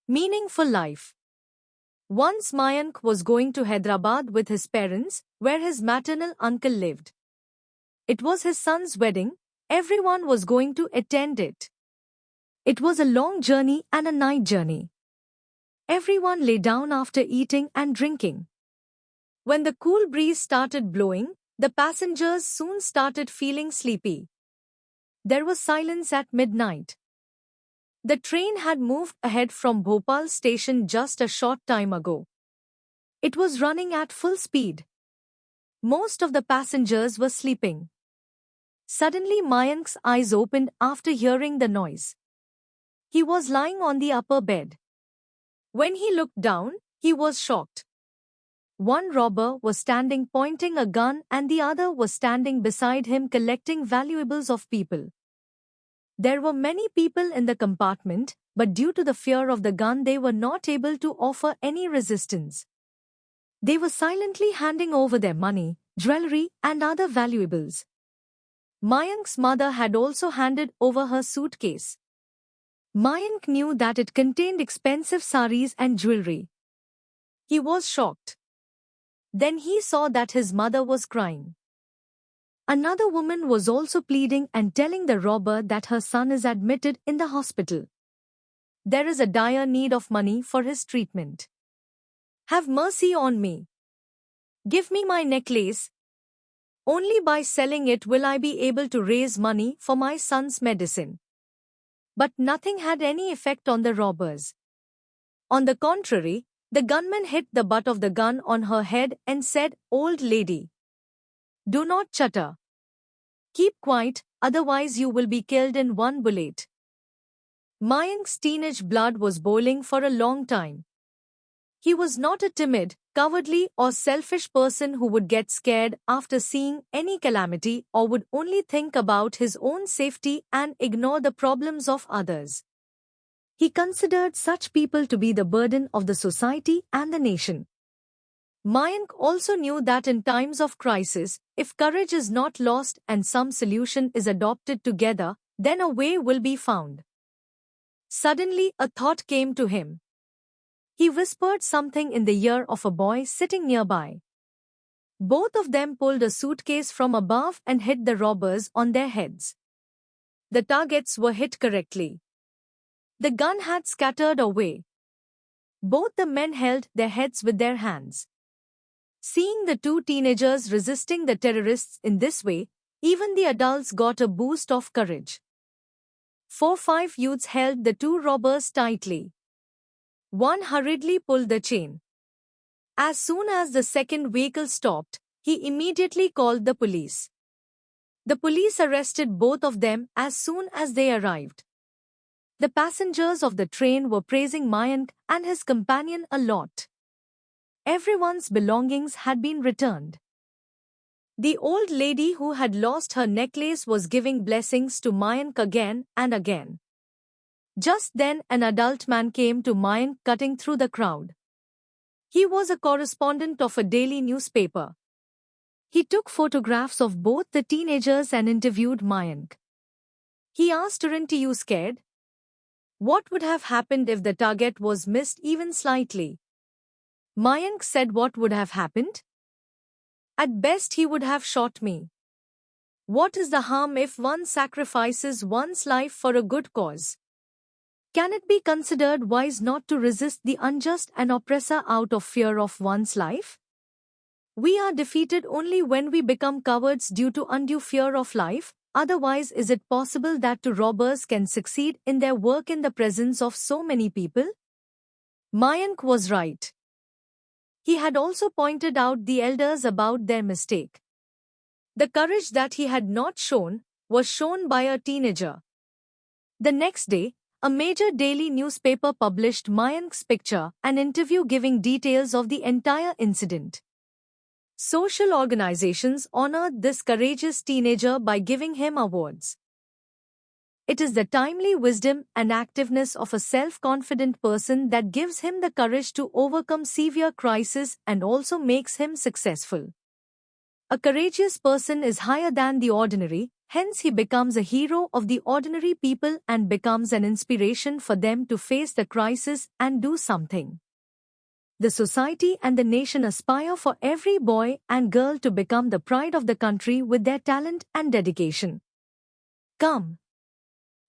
Meaningful life. Once Mayank was going to Hyderabad with his parents, where his maternal uncle lived. It was his son's wedding, everyone was going to attend it. It was a long journey and a night journey. Everyone lay down after eating and drinking. When the cool breeze started blowing, the passengers soon started feeling sleepy. There was silence at midnight. The train had moved ahead from Bhopal station just a short time ago. It was running at full speed. Most of the passengers were sleeping. Suddenly Mayank's eyes opened after hearing the noise. He was lying on the upper bed. When he looked down, he was shocked. One robber was standing pointing a gun and the other was standing beside him collecting valuables of people. There were many people in the compartment, but due to the fear of the gun they were not able to offer any resistance. They were silently handing over their money, jewelry and other valuables. Mayank's mother had also handed over her suitcase. Mayank knew that it contained expensive saris and jewelry. He was shocked. Then he saw that his mother was crying. Another woman was also pleading and telling the robber that her son is admitted in the hospital. There is a dire need of money for his treatment. Have mercy on me. Give me my necklace. Only by selling it will I be able to raise money for my son's medicine. But nothing had any effect on the robbers. On the contrary, the gunman hit the butt of the gun on her head and said, "Old lady, do not chatter. Keep quiet, otherwise you will be killed in one bullet." Mayank's teenage blood was boiling for a long time. He was not a timid, cowardly or selfish person who would get scared after seeing any calamity or would only think about his own safety and ignore the problems of others. He considered such people to be the burden of the society and the nation. Mayank also knew that in times of crisis, if courage is not lost and some solution is adopted together, then a way will be found. Suddenly a thought came to him. He whispered something in the ear of a boy sitting nearby. Both of them pulled a suitcase from above and hit the robbers on their heads. The targets were hit correctly. The gun had scattered away. Both the men held their heads with their hands. Seeing the two teenagers resisting the terrorists in this way, even the adults got a boost of courage. 4-5 youths held the two robbers tightly. One hurriedly pulled the chain. As soon as the second vehicle stopped, he immediately called the police. The police arrested both of them as soon as they arrived. The passengers of the train were praising Mayank and his companion a lot. Everyone's belongings had been returned. The old lady who had lost her necklace was giving blessings to Mayank again and again. Just then an adult man came to Mayank cutting through the crowd. He was a correspondent of a daily newspaper. He took photographs of both the teenagers and interviewed Mayank. He asked, "Aren't you scared? What would have happened if the target was missed even slightly?" Mayank said, "What would have happened? At best he would have shot me. What is the harm if one sacrifices one's life for a good cause? Can it be considered wise not to resist the unjust and oppressor out of fear of one's life? We are defeated only when we become cowards due to undue fear of life. Otherwise, is it possible that two robbers can succeed in their work in the presence of so many people?" Mayank was right. He had also pointed out the elders about their mistake. The courage that he had not shown was shown by a teenager. The next day, a major daily newspaper published Mayank's picture and interview giving details of the entire incident. Social organizations honored this courageous teenager by giving him awards. It is the timely wisdom and activeness of a self-confident person that gives him the courage to overcome severe crises and also makes him successful. A courageous person is higher than the ordinary, Hence he becomes a hero of the ordinary people and becomes an inspiration for them to face the crisis and do something. The society and the nation aspire for every boy and girl to become the pride of the country with their talent and dedication. Come,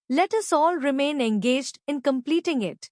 let us all remain engaged in completing it.